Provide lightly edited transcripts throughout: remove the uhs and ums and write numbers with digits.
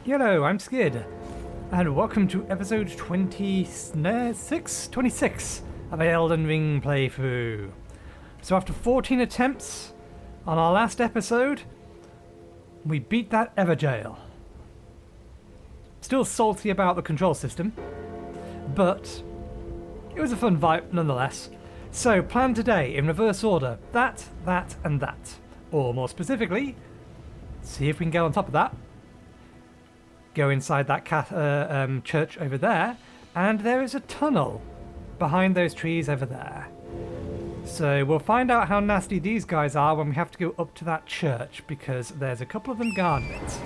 Yello, I'm Skid, and welcome to episode 26 of a Elden Ring playthrough. So after 14 attempts on our last episode, we beat that Everjail. Still salty about the control system, but it was a fun vibe nonetheless. So plan today in reverse order, that, and that. Or more specifically, see if we can get on top of that. Go inside that church over there, and there is a tunnel behind those trees over there. So we'll find out how nasty these guys are when we have to go up to that church, because there's a couple of them guarding it.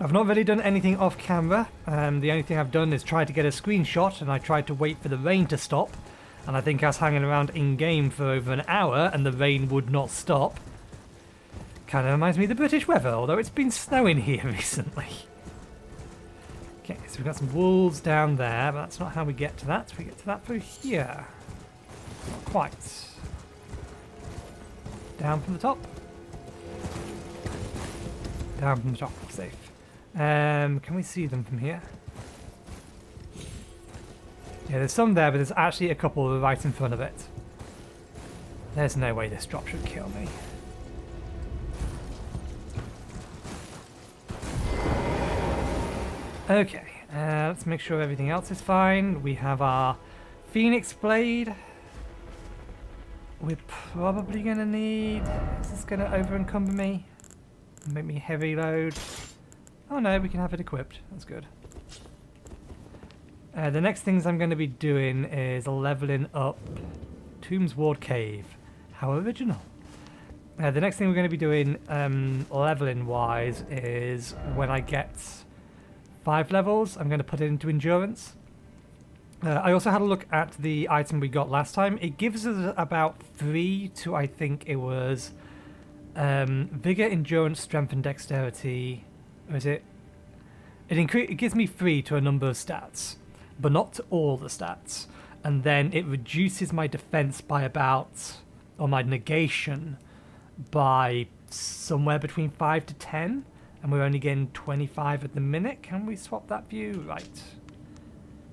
I've not really done anything off camera. The only thing I've done is try to get a screenshot, and I tried to wait for the rain to stop, and I think I was hanging around in game for over an hour and the rain would not stop. Kind of reminds me of the British weather, although it's been snowing here recently. Okay, so we've got some wolves down there, but that's not how we get to that. We get to that through here. Not quite. Down from the top. Down from the top, safe. Can we see them from here? Yeah, there's some there, but there's actually a couple right in front of it. There's no way this drop should kill me. Okay, let's make sure everything else is fine. We have our Phoenix Blade. We're probably going to need... Is this going to over-encumber me? Make me heavy load? Oh no, we can have it equipped. That's good. The next things I'm going to be doing is leveling up Tomesward Cave. How original. The next thing we're going to be doing leveling-wise is when I get 5 levels, I'm going to put it into endurance. I also had a look at the item we got last time. It gives us about 3 to, I think it was, vigor, endurance, strength, and dexterity. Or is it? It gives me 3 to a number of stats, but not to all the stats. And then it reduces my defense by about, or my negation by somewhere between 5 to 10. And we're only getting 25 at the minute. Can we swap that view? Right.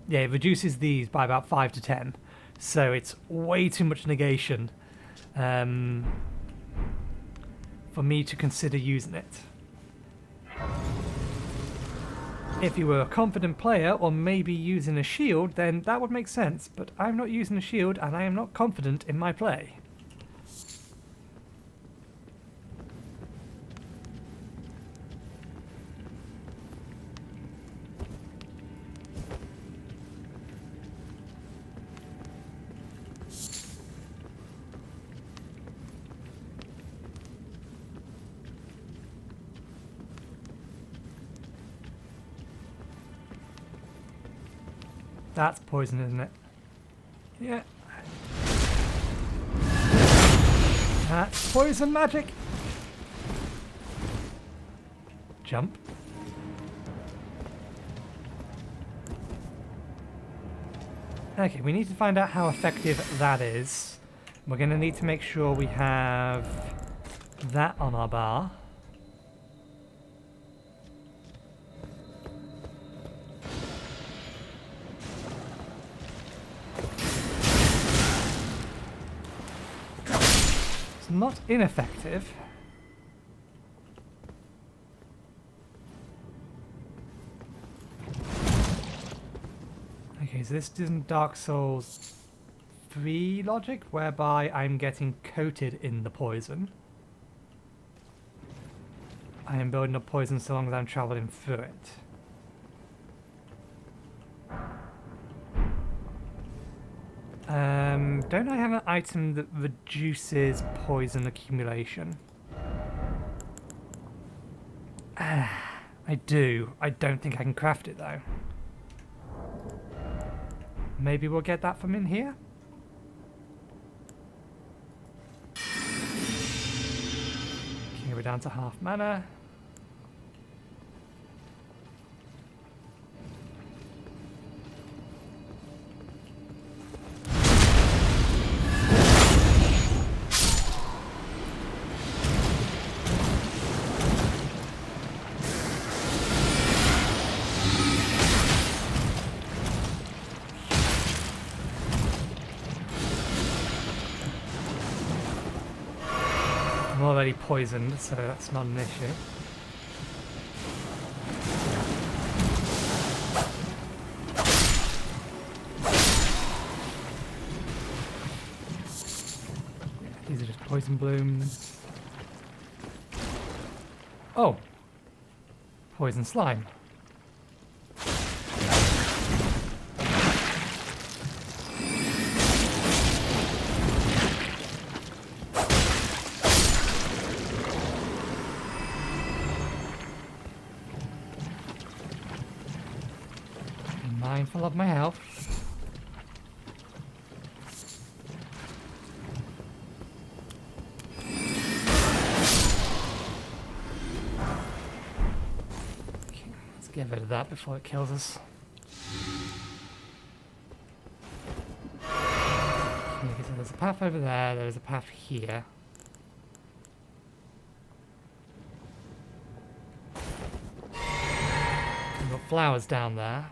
Yeah, it reduces these by about 5 to 10. So it's way too much negation for me to consider using it. If you were a confident player or maybe using a shield, then that would make sense. But I'm not using a shield and I am not confident in my play. That's poison, isn't it? Yeah. That's poison magic. Jump. Okay, we need to find out how effective that is. We're going to need to make sure we have that on our bar. Not ineffective. Okay, so this isn't Dark Souls 3 logic, whereby I'm getting coated in the poison. I am building up poison so long as I'm traveling through it. Don't I have an item that reduces poison accumulation? I do. I don't think I can craft it though. Maybe we'll get that from in here? Okay, we're down to half mana. already poisoned, so that's not an issue. These are just poison blooms. Oh! Poison slime. Mindful of my health. Okay, let's get rid of that before it kills us. Okay, so there's a path over there, there's a path here. We've got flowers down there.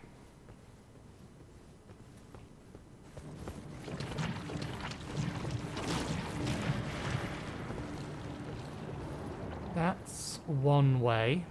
That's one way.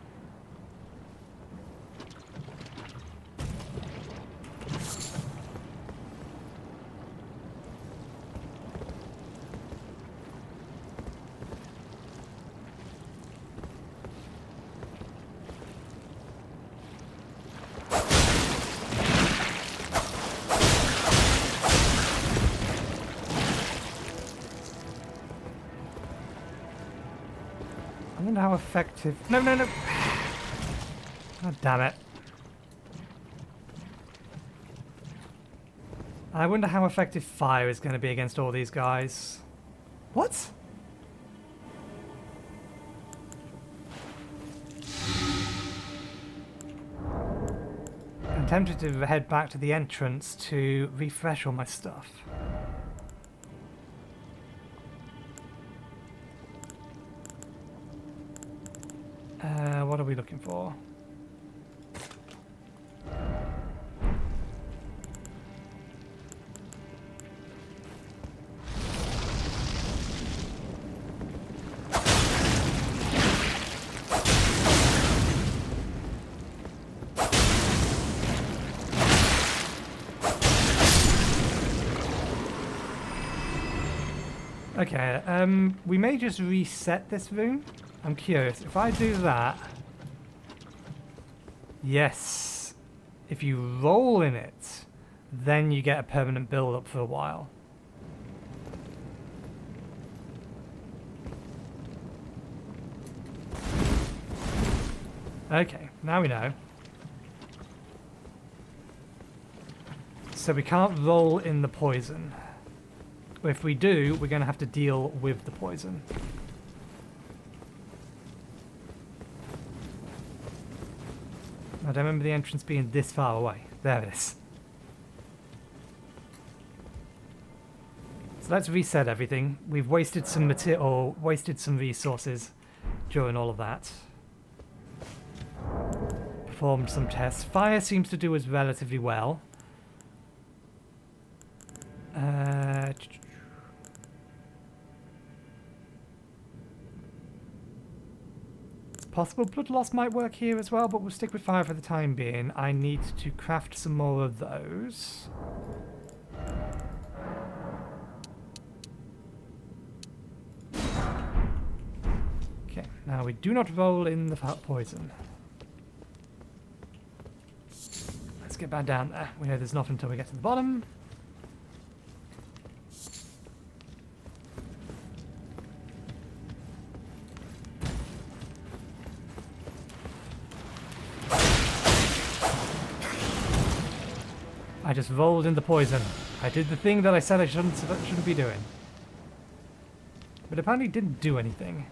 I wonder how effective... No, no, no! God damn it. I wonder how effective fire is going to be against all these guys. What? I'm tempted to head back to the entrance to refresh all my stuff. What are we looking for? Okay, we may just reset this room. I'm curious, if I do that... Yes, if you roll in it, then you get a permanent build-up for a while. Okay, now we know. So we can't roll in the poison. If we do, we're going to have to deal with the poison. I don't remember the entrance being this far away. There it is. So let's reset everything. We've wasted some material, or wasted some resources during all of that. Performed some tests. Fire seems to do us relatively well. Possible blood loss might work here as well, but we'll stick with fire for the time being. I need to craft some more of those. Okay, now we do not roll in the poison. Let's get back down there. We know there's nothing until we get to the bottom. I just rolled in the poison. I did the thing that I said I shouldn't be doing. But apparently it didn't do anything.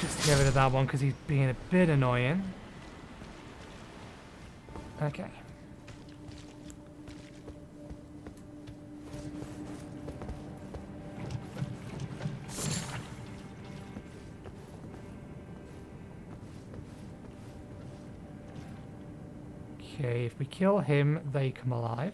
Just to get rid of that one because he's being a bit annoying. Okay. Okay, if we kill him, they come alive.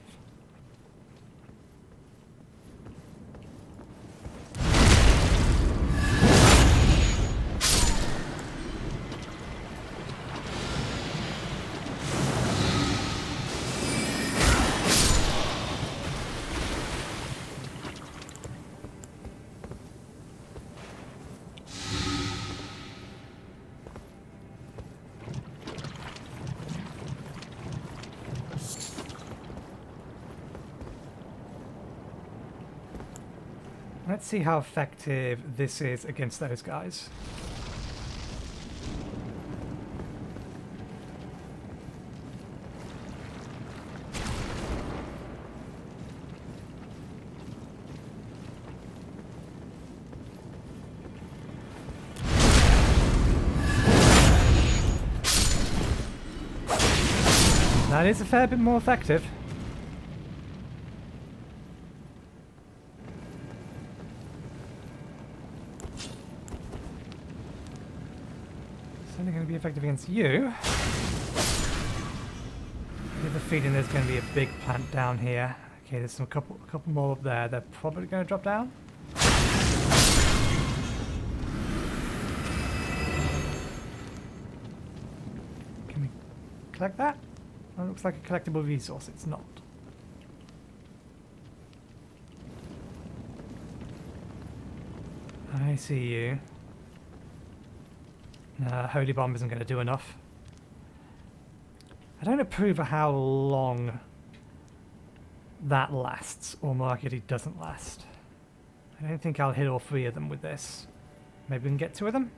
Let's see how effective this is against those guys. That is a fair bit more effective. Going to be effective against you. I get the feeling there's going to be a big plant down here. Okay, there's a couple more up there. They're probably going to drop down. Can we collect that? That looks like a collectible resource. It's not. I see you. Holy Bomb isn't going to do enough. I don't approve of how long that lasts, or more likely it doesn't last. I don't think I'll hit all three of them with this. Maybe we can get two of them?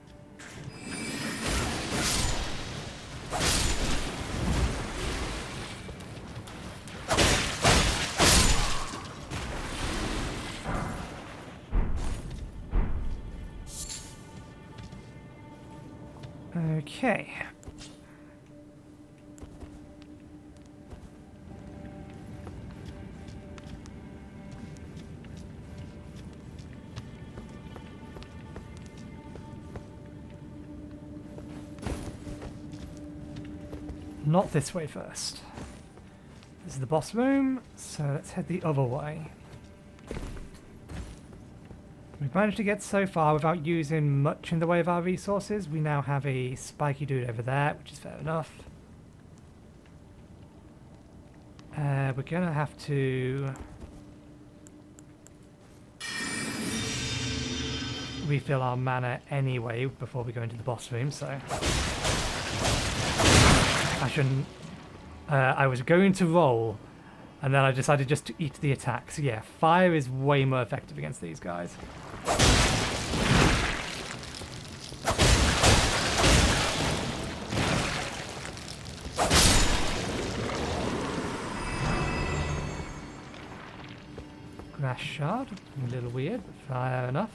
Okay. Not this way first. This is the boss room, so let's head the other way. We've managed to get so far without using much in the way of our resources. We now have a spiky dude over there, which is fair enough. We're gonna have to refill our mana anyway before we go into the boss room, so I shouldn't. I was going to roll, and then I decided just to eat the attack. So yeah, fire is way more effective against these guys. Grass shard, a little weird, but fire enough.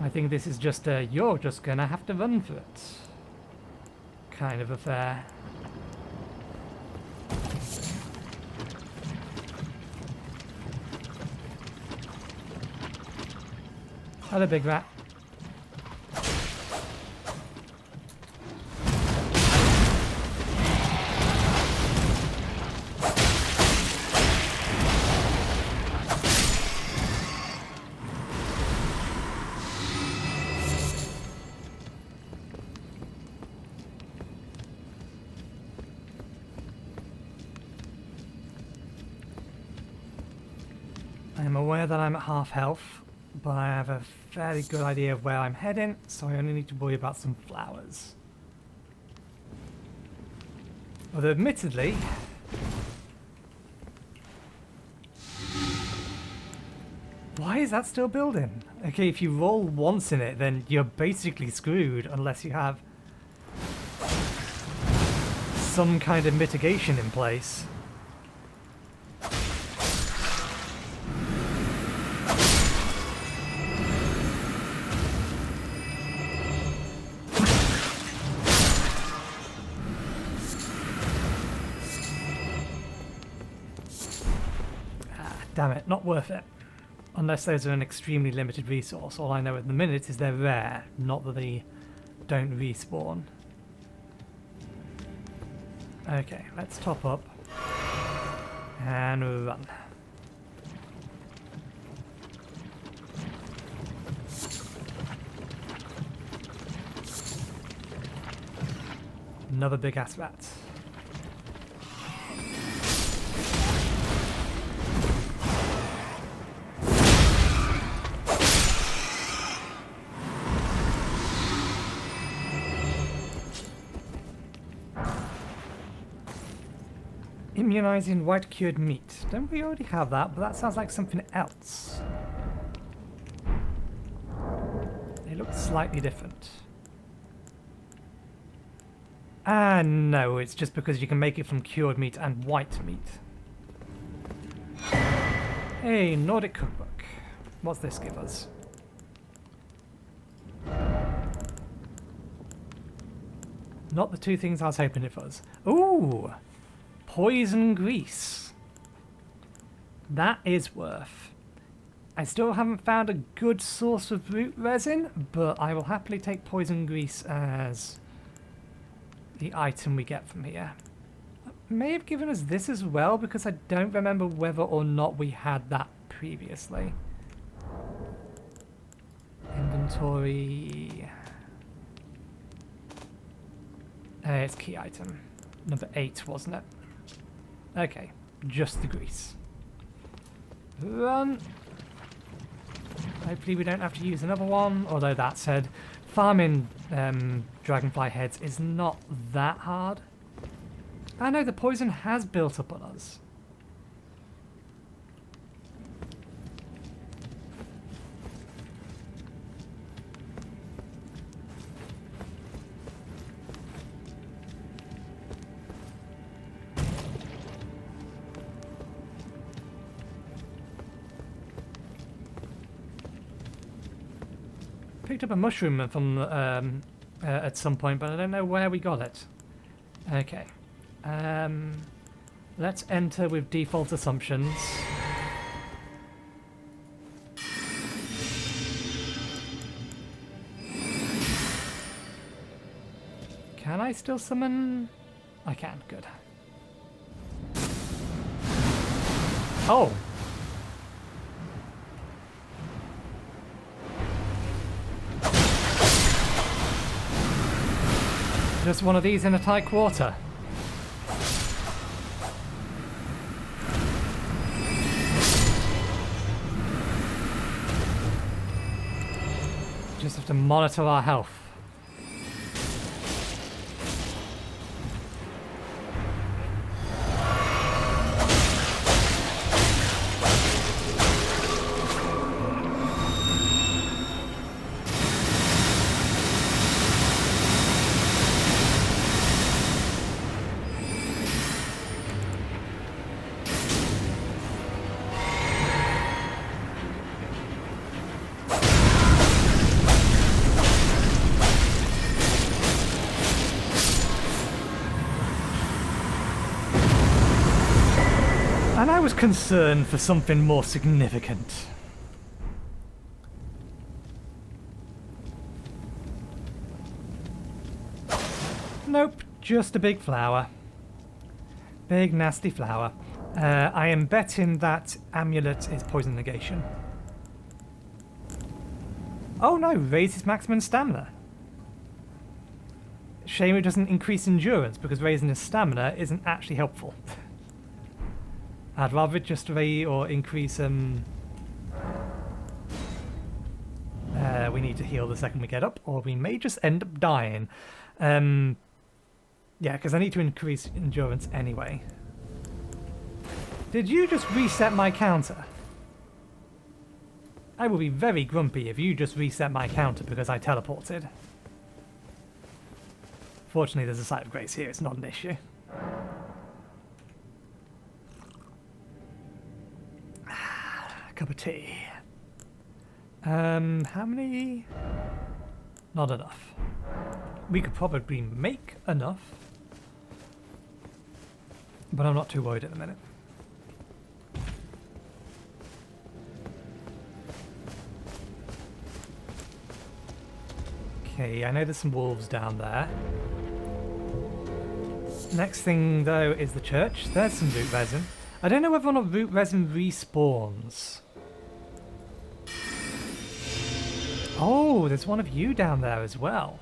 I think this is just a you're just gonna have to run for it kind of affair. Hello, big rat. I'm aware that I'm at half health, but I have a fairly good idea of where I'm heading, so I only need to worry about some flowers. Although admittedly, why is that still building? Okay, if you roll once in it, then you're basically screwed unless you have some kind of mitigation in place. Damn it, not worth it. Unless those are an extremely limited resource. All I know at the minute is they're rare, not that they don't respawn. Okay, let's top up. And run. Another big ass rat. Immunizing white cured meat. Don't we already have that? But that sounds like something else. It looks slightly different. Ah, no, it's just because you can make it from cured meat and white meat. Hey, Nordic cookbook. What's this give us? Not the two things I was hoping it was. Ooh! Poison grease. That is worth. I still haven't found a good source of root resin, but I will happily take poison grease as the item we get from here. It may have given us this as well, because I don't remember whether or not we had that previously. Inventory. It's key item. Number 8, wasn't it? Okay, just the grease. Run! Hopefully we don't have to use another one, although that said, farming dragonfly heads is not that hard. I know the poison has built up on us. Picked up a mushroom from at some point, but I don't know where we got it. Okay. Let's enter with default assumptions. Can I still summon? I can, good. Oh! Just one of these in a tight quarter. Just have to monitor our health. And I was concerned for something more significant. Nope, just a big flower. Big nasty flower. I am betting that amulet is poison negation. Oh no, raises maximum stamina. Shame it doesn't increase endurance, because raising his stamina isn't actually helpful. I'd rather just raise or increase we need to heal the second we get up, or we may just end up dying. Yeah, because I need to increase endurance anyway. Did you just reset my counter? I will be very grumpy if you just reset my counter because I teleported. Fortunately, there's a site of grace here, it's not an issue. Cup of tea. How many? Not enough. We could probably make enough, but I'm not too worried at the minute. Okay, I know there's some wolves down there. Next thing, though, is the church. There's some root resin. I don't know whether or not root resin respawns. Oh, there's one of you down there as well.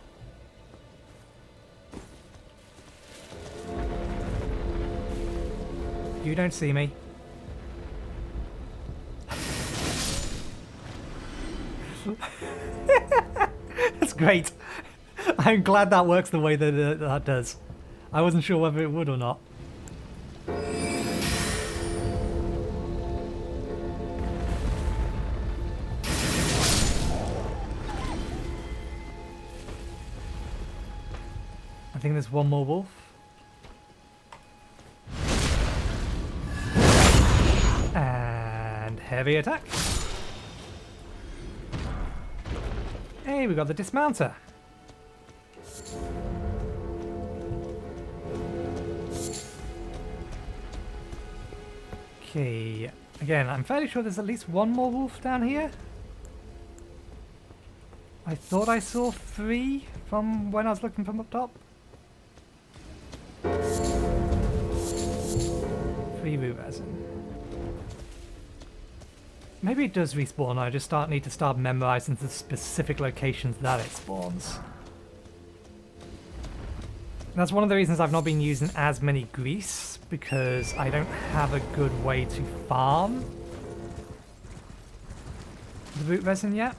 You don't see me. That's great. I'm glad that works the way that that does. I wasn't sure whether it would or not. I think there's one more wolf. And heavy attack. Hey, we got the dismounter. Okay, again, I'm fairly sure there's at least one more wolf down here. I thought I saw 3 from when I was looking from up top. 3 root resin. Maybe it does respawn. I just need to start memorizing the specific locations that it spawns. That's one of the reasons I've not been using as many grease, because I don't have a good way to farm the root resin yet.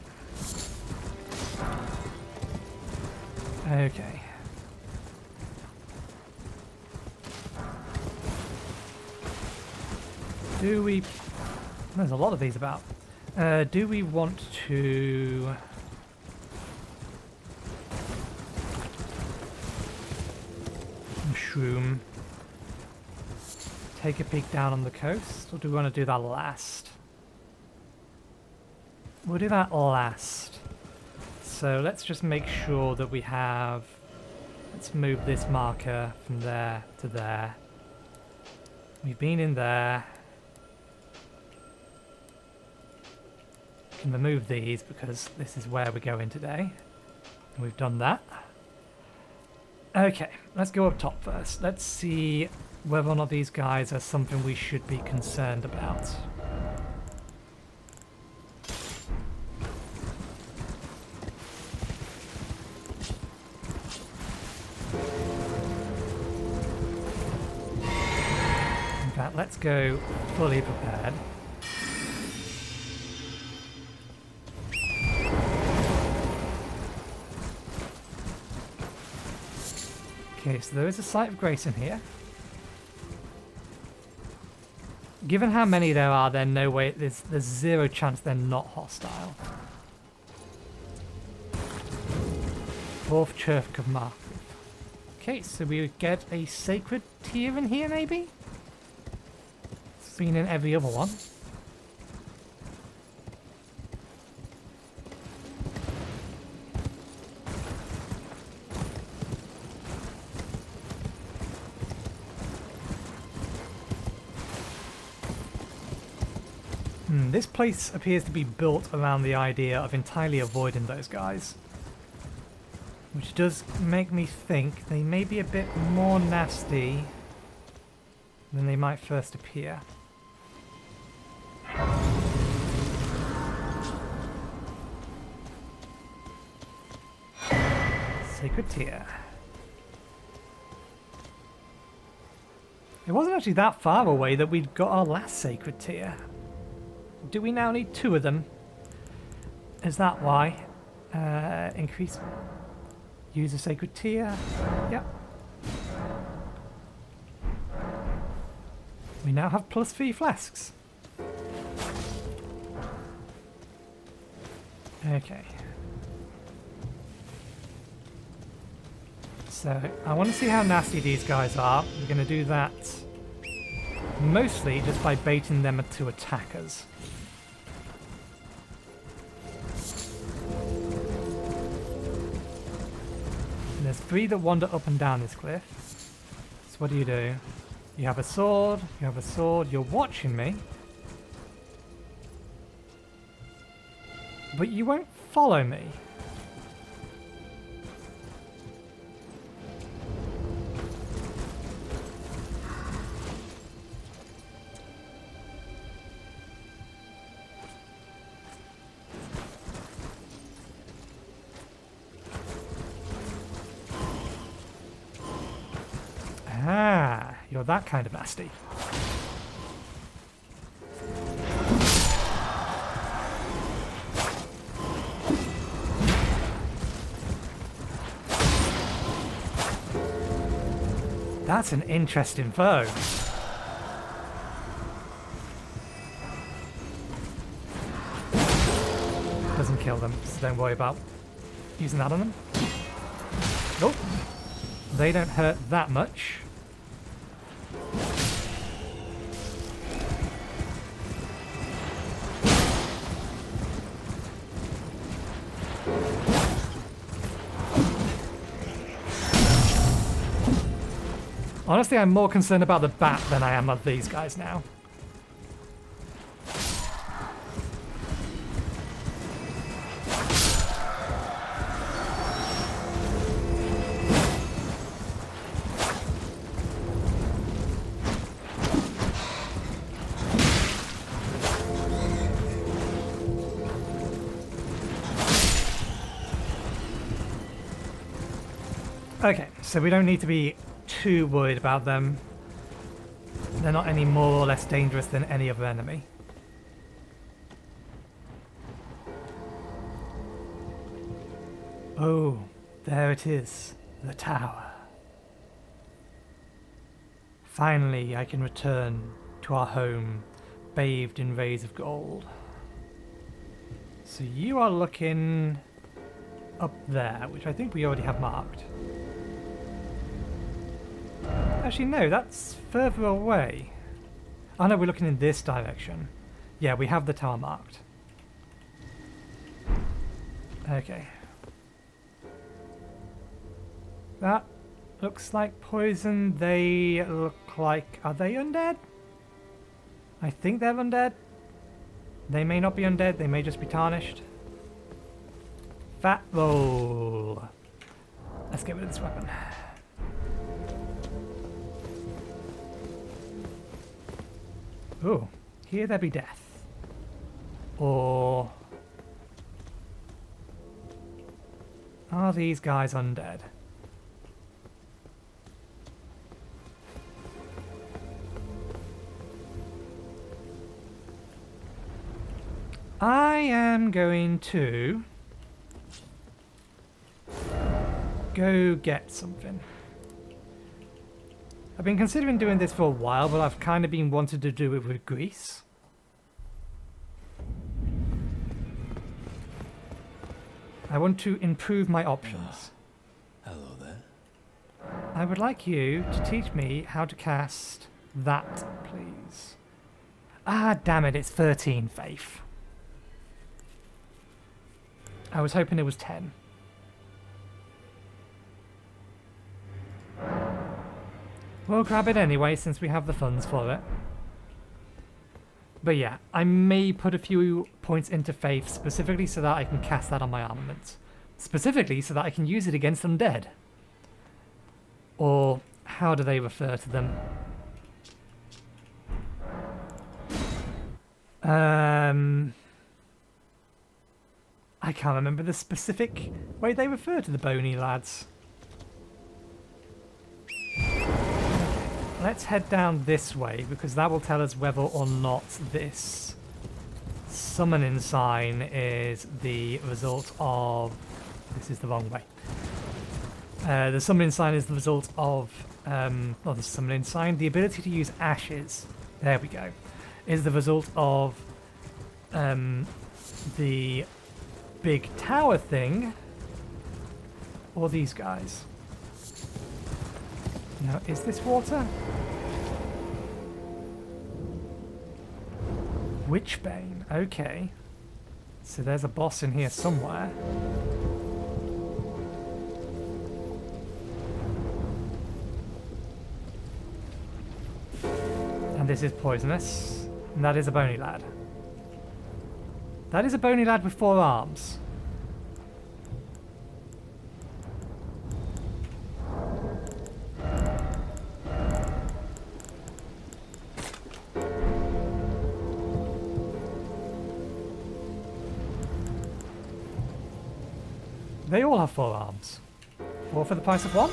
Okay. Do we... There's a lot of these about. Do we want to... Mushroom. Take a peek down on the coast, or do we want to do that last? We'll do that last. So let's just make sure that we have... Let's move this marker from there to there. We've been in there. Can remove these because this is where we're going today. We've done that. Okay, let's go up top first. Let's see whether or not these guys are something we should be concerned about. In fact, let's go fully prepared. Okay, so there is a site of grace in here. Given how many there are, there's no way, there's zero chance they're not hostile. 4th Church of Marika. Okay, so we would get a sacred tier in here, maybe? Seen in every other one. This place appears to be built around the idea of entirely avoiding those guys. Which does make me think they may be a bit more nasty than they might first appear. Sacred tier. It wasn't actually that far away that we'd got our last sacred tier. Do we now need 2 of them? Is that why? Increase... Use a sacred tier. Yep. We now have +3 flasks. Okay. So, I want to see how nasty these guys are. We're going to do that mostly just by baiting them to attack us. There's 3 that wander up and down this cliff. So what do? You have a sword, you're watching me. But you won't follow me. Aha! You're that kind of nasty. That's an interesting foe. Doesn't kill them, so don't worry about using that on them. Nope. They don't hurt that much. Honestly, I'm more concerned about the bat than I am of these guys now. Okay, so we don't need to be too worried about them. They're not any more or less dangerous than any other enemy. Oh, there it is, the tower. Finally, I can return to our home, bathed in rays of gold. So you are looking up there, which I think we already have marked. Actually, no, that's further away. Oh no, we're looking in this direction. Yeah, we have the tower marked. Okay. That looks like poison. They look like... Are they undead? I think they're undead. They may not be undead, they may just be tarnished. Fat roll. Let's get rid of this weapon. Oh, here there be death. Or... Are these guys undead? I am going to go get something. I've been considering doing this for a while, but I've kind of been wanting to do it with grease. I want to improve my options. Hello there. I would like you to teach me how to cast that, please. Ah, damn it, it's 13, Faith. I was hoping it was 10. We'll grab it anyway, since we have the funds for it. But yeah, I may put a few points into Faith, specifically so that I can cast that on my armament. Specifically so that I can use it against undead. Or, how do they refer to them? I can't remember the specific way they refer to the bony lads. Let's head down this way, because that will tell us whether or not this summoning sign is the result of... This is the wrong way. The summoning sign is the result of... not the summoning sign, the ability to use ashes. There we go. Is the result of the big tower thing, or these guys. Now, is this water? Witchbane, okay. So there's a boss in here somewhere. And this is poisonous. And that is a bony lad. That is a bony lad with 4 arms. They all have 4 arms. 4 for the price of 1?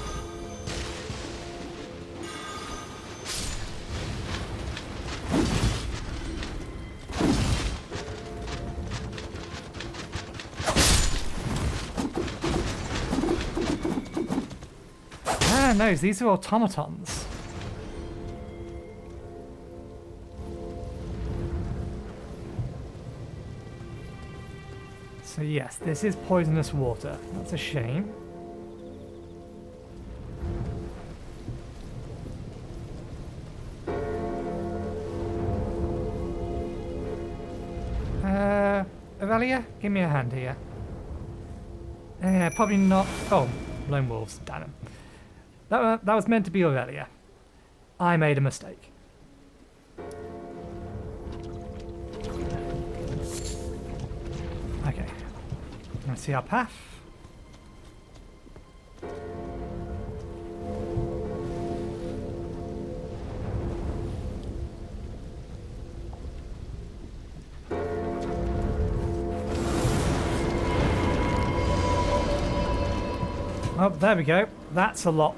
Ah, no, these are automatons. So yes, this is poisonous water. That's a shame. Aurelia, give me a hand here. Probably not. Oh, lone wolves. Damn it. That was meant to be Aurelia. I made a mistake. Okay. Let's see our path. Oh, there we go. That's a lot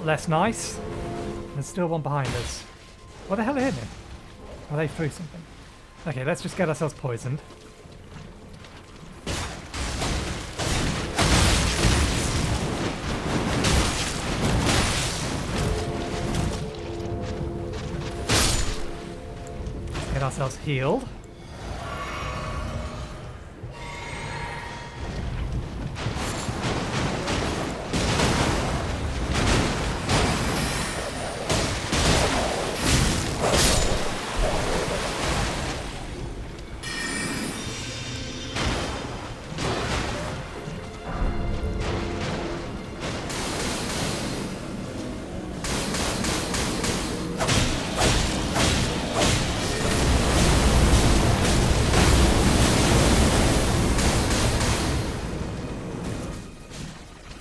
less nice. There's still one behind us. What the hell are they hitting? Are they through something? Okay, let's just get ourselves poisoned. Get ourselves healed.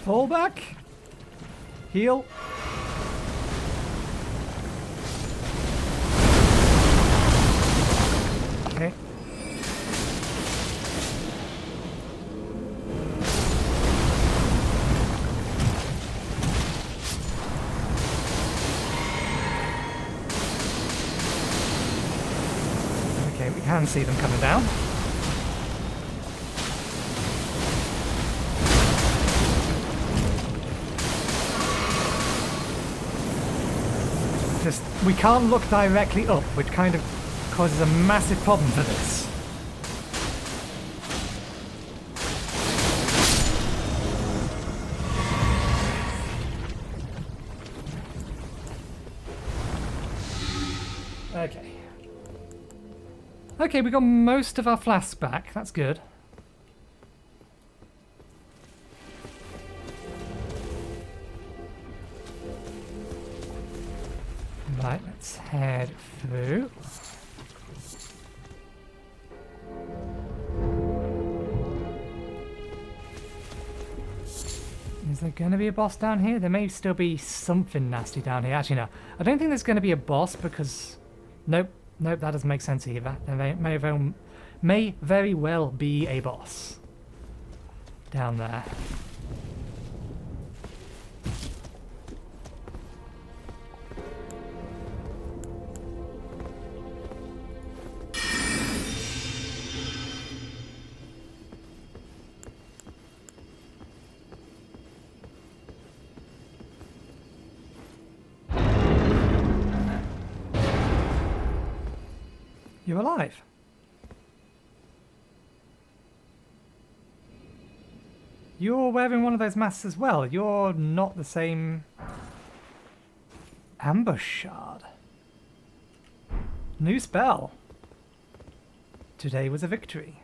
Fall back. Heal. Okay. Okay, we can see them coming down. Just, we can't look directly up, which kind of causes a massive problem for this. Okay. Okay, we got most of our flasks back. That's good. Right, let's head through. Is there going to be a boss down here? There may still be something nasty down here. Actually, no. I don't think there's going to be a boss because... Nope, that doesn't make sense either. There may very well be a boss down there. You're alive. You're wearing one of those masks as well. You're not the same... Ambush shard. New spell. Today was a victory.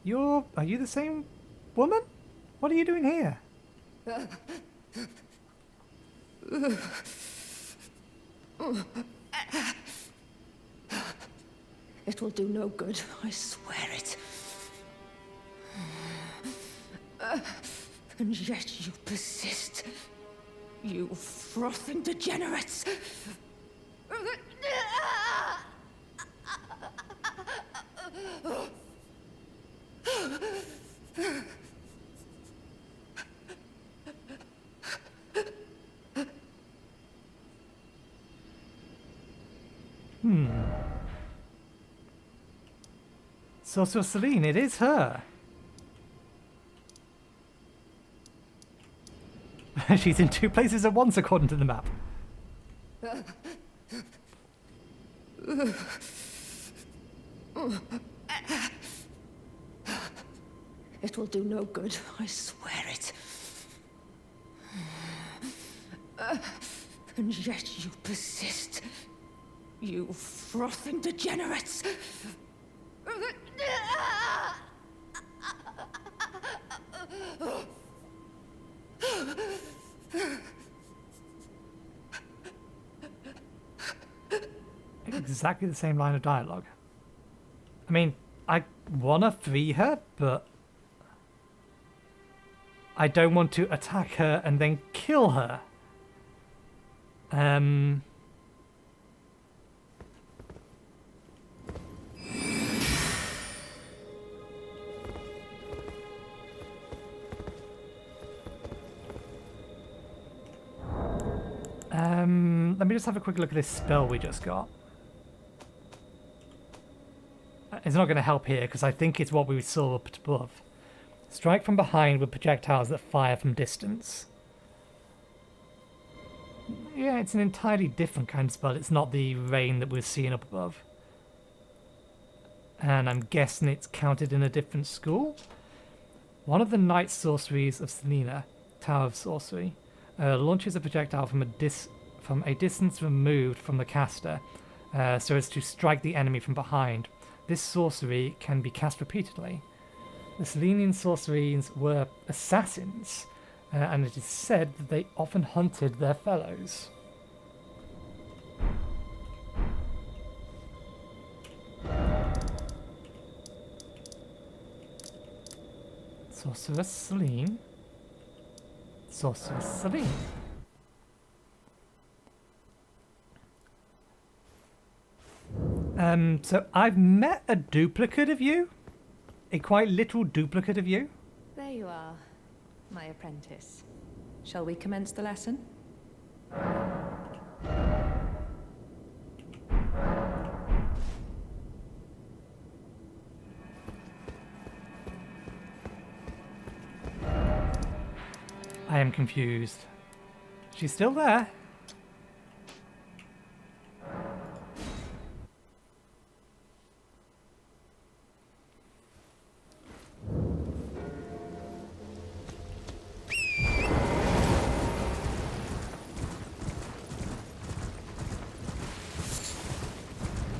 Are you the same woman? What are you doing here? It will do no good, I swear it. And yet you persist. You frothing degenerates. Sorcerer Celine, it is her. She's in two places at once, according to the map. It will do no good, I swear it. And yet you persist. You frothing degenerates. Exactly the same line of dialogue. I mean, I want to free her, but I don't want to attack her and then kill her. Let me just have a quick look at this spell we just got. It's not going to help here because I think it's what we saw up above. Strike from behind with projectiles that fire from distance. Yeah, it's an entirely different kind of spell. It's not the rain that we're seeing up above. And I'm guessing it's counted in a different school. One of the night sorceries of Selena, Tower of Sorcery, launches a projectile from a distance removed from the caster, so as to strike the enemy from behind. This sorcery can be cast repeatedly. The Selenian sorceries were assassins, and it is said that they often hunted their fellows. Sorceress Selene. Sorceress Selene. So I've met a duplicate of you. A quite literal duplicate of you. There you are, my apprentice. Shall we commence the lesson? I am confused. She's still there.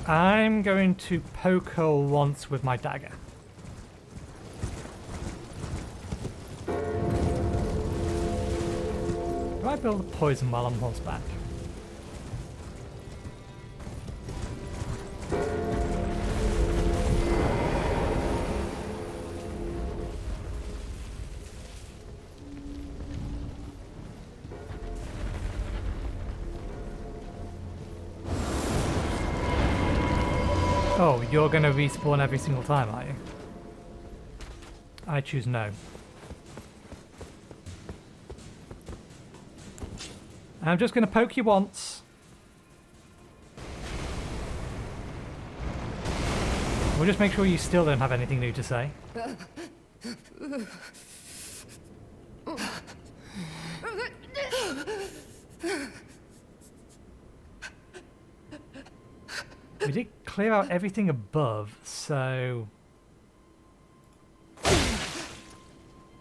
I'm going to poke her once with my dagger. Do I build a poison while I'm horseback? Oh, you're gonna respawn every single time, are you? I choose no. I'm just gonna poke you once. We'll just make sure you still don't have anything new to say. We did clear out everything above, so...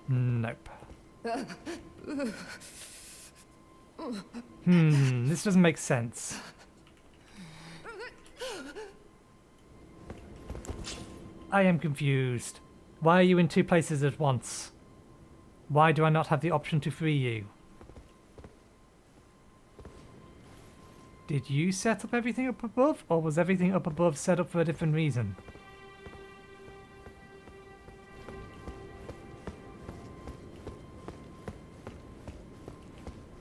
Nope. This doesn't make sense. I am confused. Why are you in two places at once? Why do I not have the option to free you? Did you set up everything up above, or was everything up above set up for a different reason?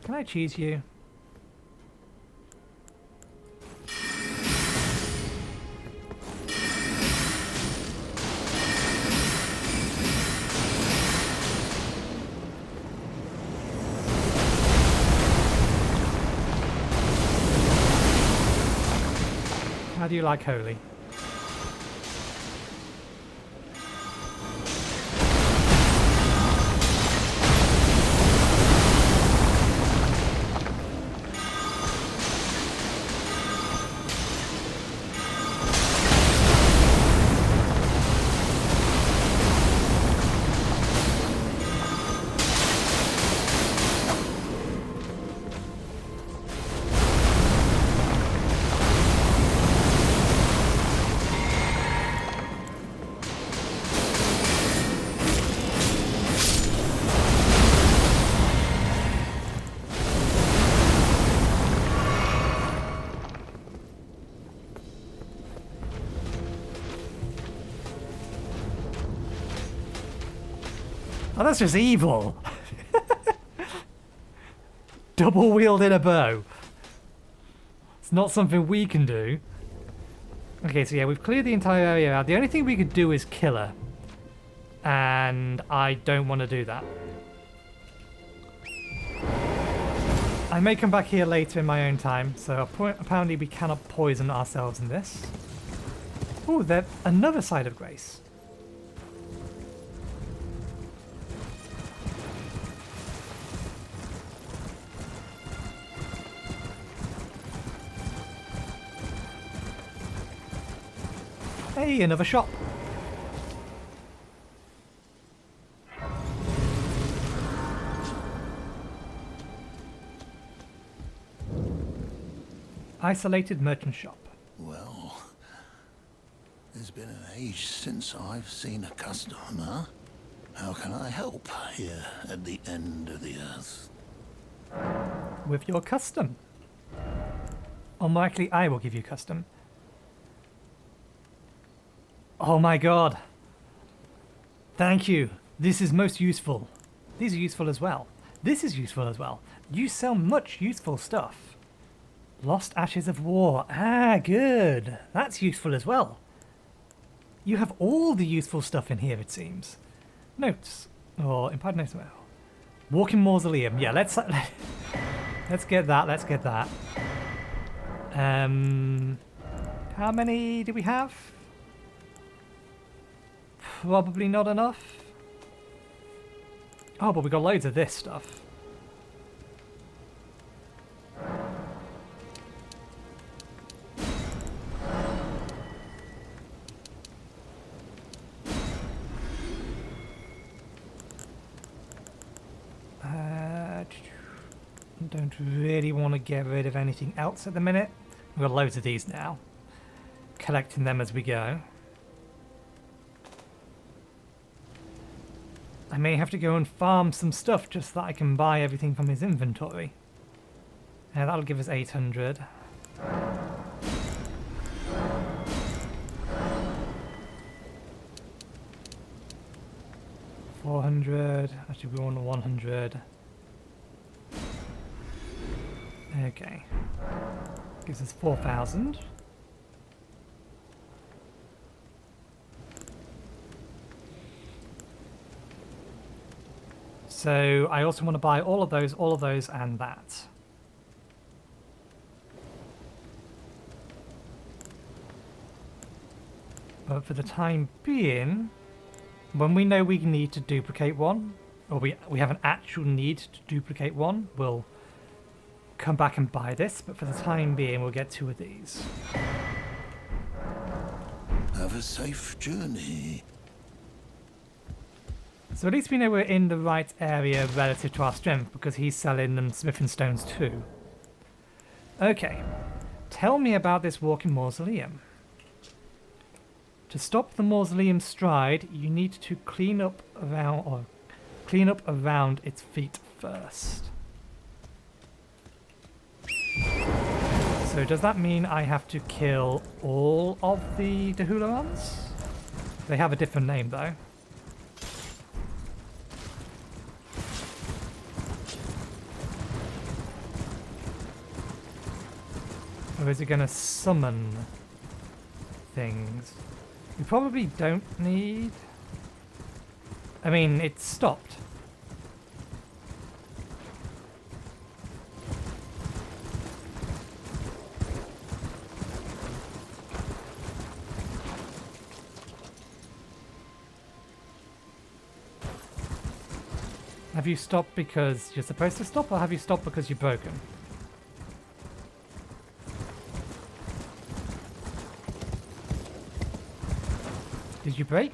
Can I cheese you? How do you like holy? that's just evil. Double wielding a bow. It's not something we can do. Okay, so yeah, we've cleared the entire area out. The only thing we could do is kill her. And I don't want to do that. I may come back here later in my own time, so apparently we cannot poison ourselves in this. Oh, there's another side of grace. Hey, another shop. Isolated merchant shop. Well, there's been an age since I've seen a customer. How can I help here at the end of the earth? With your custom. Unlikely I will give you custom. Oh my god. Thank you. This is most useful. These are useful as well. This is useful as well. You sell much useful stuff. Lost Ashes of War. Ah, good. That's useful as well. You have all the useful stuff in here, it seems. Notes. Or implied notes. Well, Walking Mausoleum. Yeah, let's get that. Let's get that. How many do we have? Probably not enough. Oh, but we got loads of this stuff. Don't really want to get rid of anything else at the minute. We've got loads of these now. Collecting them as we go. I may have to go and farm some stuff just so that I can buy everything from his inventory. That'll give us 800. $400. Actually, we want 100. Okay. Gives us 4,000. So I also want to buy all of those, and that. But for the time being, when we know we need to duplicate one, or we have an actual need to duplicate one, we'll come back and buy this, but for the time being we'll get 2 of these. Have a safe journey. So at least we know we're in the right area relative to our strength, because he's selling them smithing stones too. Okay, tell me about this walking mausoleum. To stop the mausoleum's stride, you need to clean up around its feet first. So does that mean I have to kill all of the Dahulorons? They have a different name though. Or is it going to summon things? We probably don't need... I mean, it stopped. Have you stopped because you're supposed to stop, or have you stopped because you're broken? Did you break?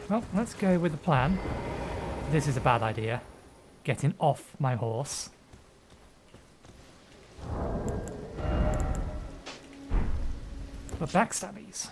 Well, let's go with the plan. This is a bad idea. Getting off my horse. But backstabbies.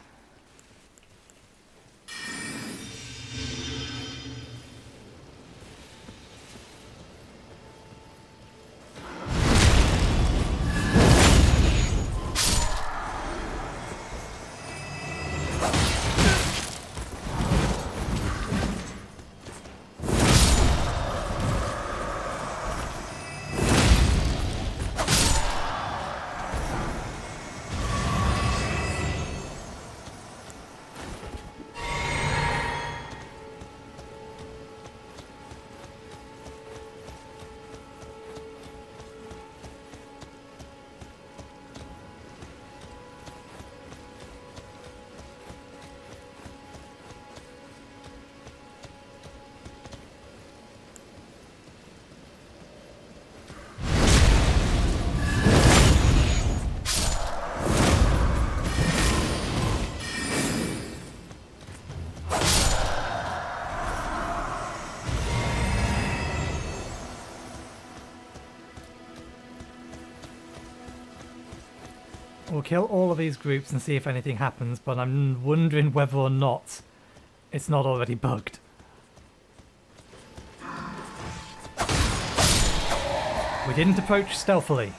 We'll kill all of these groups and see if anything happens, but I'm wondering whether or not it's not already bugged. We didn't approach stealthily.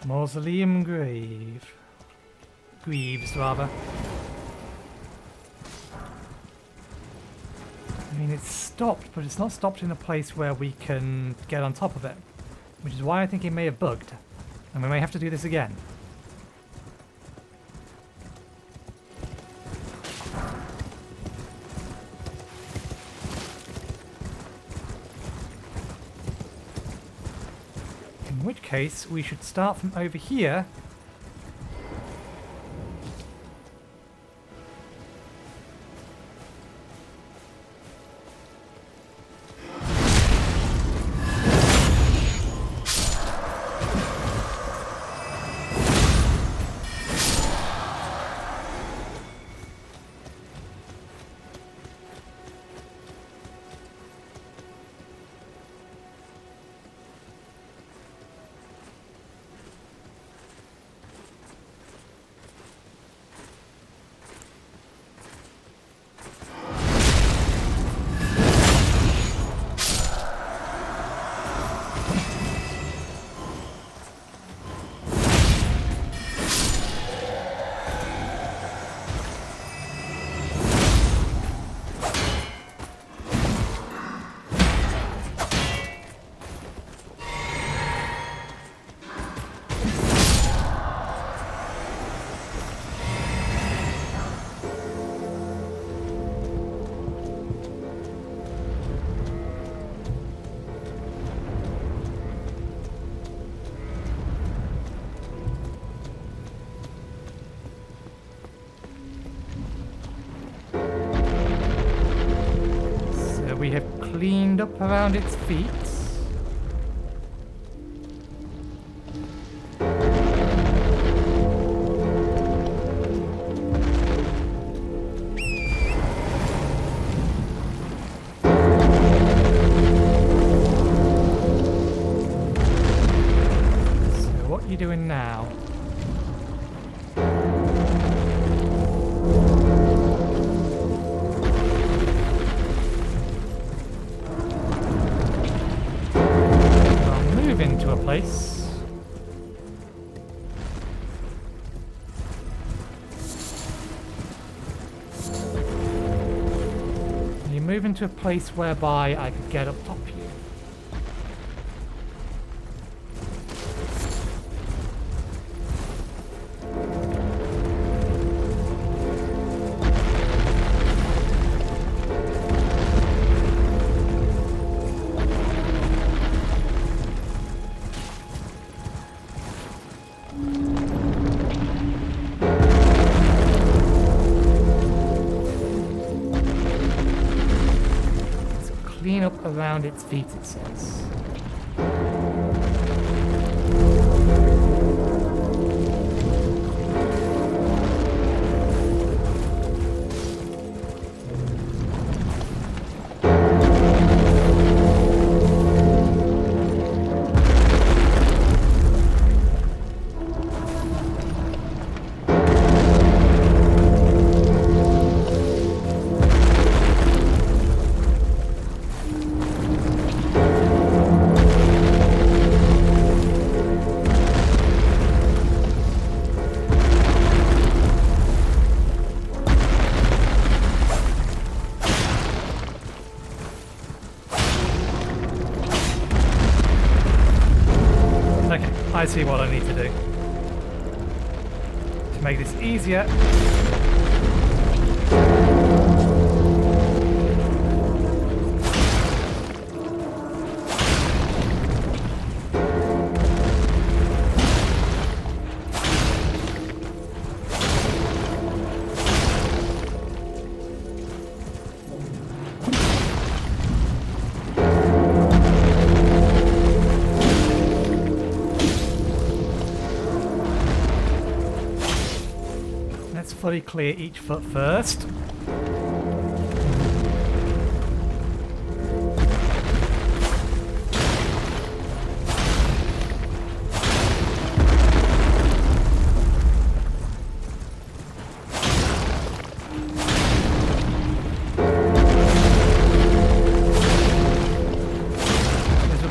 Mausoleum Greaves, rather. I mean, it's stopped, but it's not stopped in a place where we can get on top of it. Which is why I think it may have bugged. And we may have to do this again. In which case, we should start from over here. We have cleaned up around its feet. So what are you doing now? Into a place. You move into a place whereby I could get up top you. Clean up around its feet, it says. I see what I need to do to make this easier. Let's fully clear each foot first.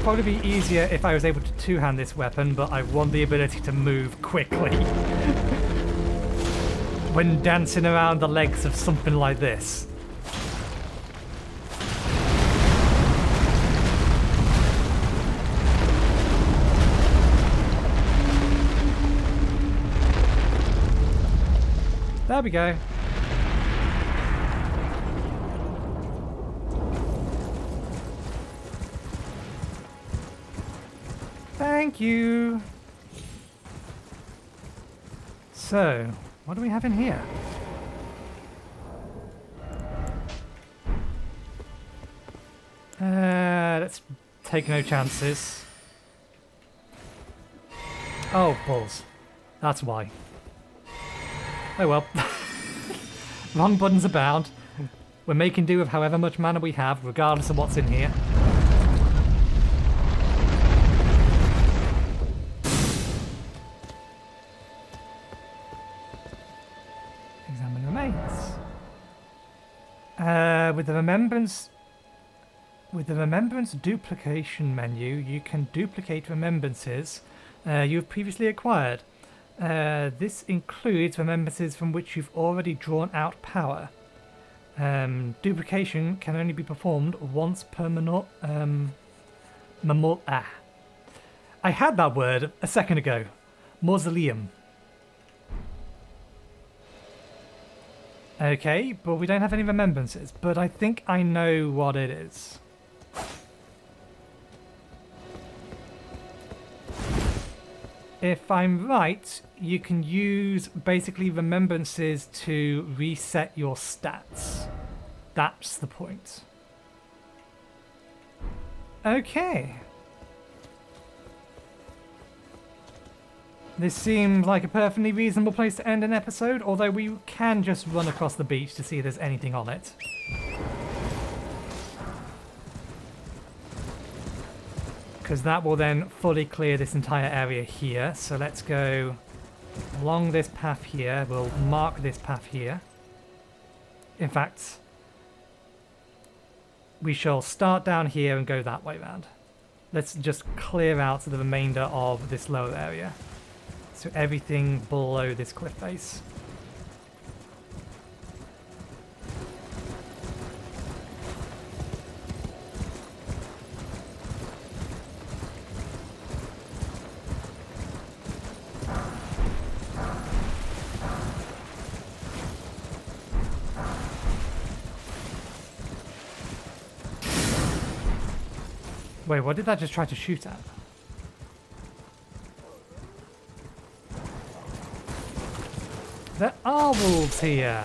Probably be easier if I was able to two-hand this weapon, but I want the ability to move quickly when dancing around the legs of something like this. There we go. Thank you. So, what do we have in here? Let's take no chances. Oh, balls. That's why. Oh well. Wrong buttons abound. We're making do with however much mana we have, regardless of what's in here. Examine remains. With the remembrance duplication menu, you can duplicate remembrances you've previously acquired. This includes remembrances from which you've already drawn out power. Duplication can only be performed once per I had that word a second ago. Mausoleum. Okay, but we don't have any remembrances, but I think I know what it is. If I'm right, you can use basically remembrances to reset your stats. That's the point. Okay. This seems like a perfectly reasonable place to end an episode, although we can just run across the beach to see if there's anything on it. Because that will then fully clear this entire area here. So let's go along this path here. We'll mark this path here. In fact, we shall start down here and go that way round. Let's just clear out the remainder of this lower area. So everything below this cliff face. Wait, what did that just try to shoot at? There are wolves here!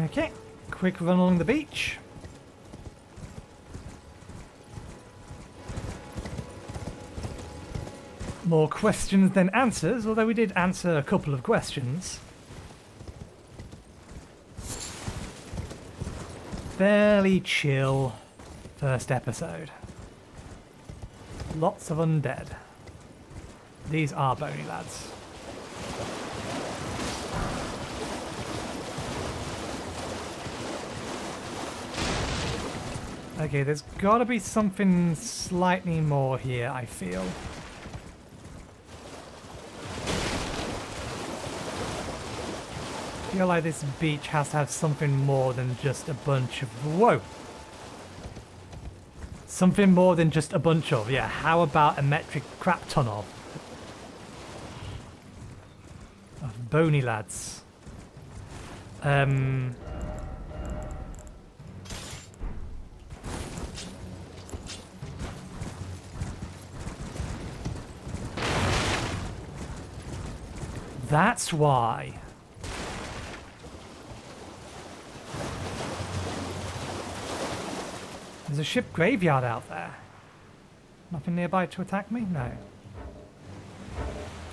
Okay, quick run along the beach. More questions than answers, although we did answer a couple of questions. Fairly chill first episode. Lots of undead. These are bony lads. Okay, there's gotta be something slightly more here, I feel. I feel like this beach has to have something more than just a bunch of... Whoa! Something more than just a bunch of, yeah. How about a metric crap ton of bony lads? that's why. There's a ship graveyard out there. Nothing nearby to attack me? No.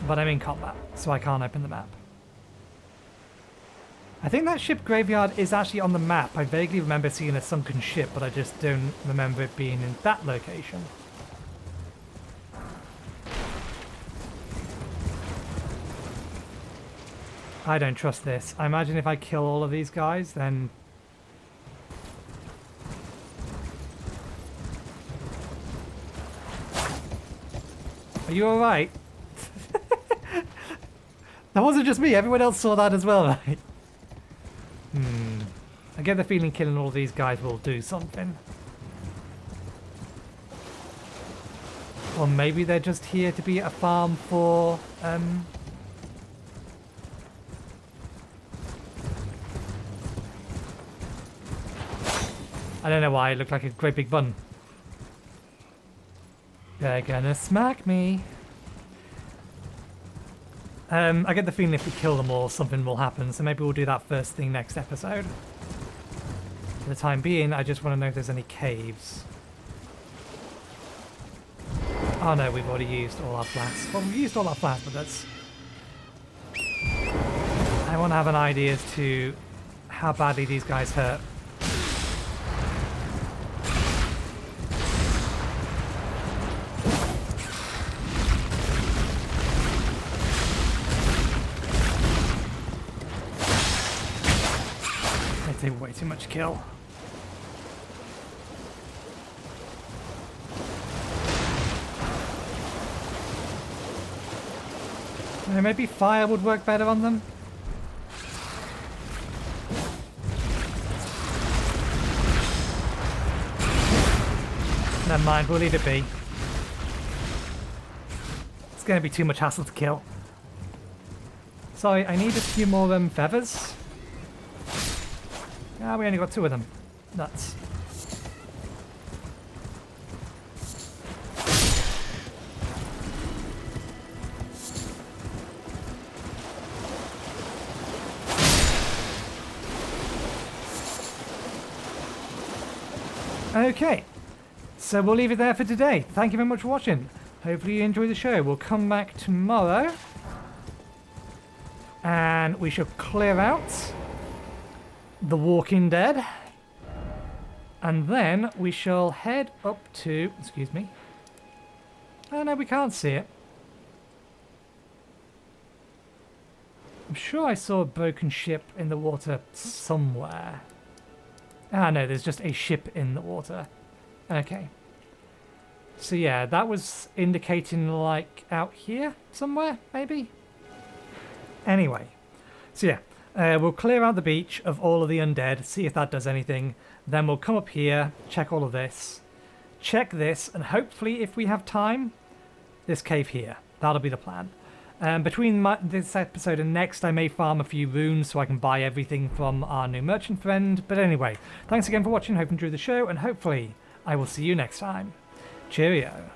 But I'm in combat, so I can't open the map. I think that ship graveyard is actually on the map. I vaguely remember seeing a sunken ship, but I just don't remember it being in that location. I don't trust this. I imagine if I kill all of these guys, then... Are you alright? That wasn't just me, everyone else saw that as well, right? I get the feeling killing all these guys will do something. Or maybe they're just here to be a farm for, I don't know why it looked like a great big bun. They're gonna smack me. I get the feeling if we kill them all, something will happen, so maybe we'll do that first thing next episode. For the time being, I just want to know if there's any caves. Oh no, we've already used all our flasks. Well, we've used all our flasks, but that's... I want to have an idea as to how badly these guys hurt. They take way too much kill. Maybe fire would work better on them. Never mind, we'll leave it be. It's going to be too much hassle to kill. Sorry, I need a few more feathers. Ah, we only got 2 of them. Nuts. Okay, so we'll leave it there for today. Thank you very much for watching. Hopefully you enjoyed the show. We'll come back tomorrow and we shall clear out The Walking Dead, and then we shall head up to, excuse me, oh no, we can't see it. I'm sure I saw a broken ship in the water somewhere. Ah no, there's just a ship in the water. Okay. So yeah, that was indicating like out here somewhere, maybe? Anyway, so yeah, we'll clear out the beach of all of the undead, see if that does anything. Then we'll come up here, check all of this, check this, and hopefully if we have time, this cave here. That'll be the plan. Between this episode and next, I may farm a few runes so I can buy everything from our new merchant friend. But anyway, thanks again for watching, hope you enjoyed the show, and hopefully I will see you next time. Cheerio.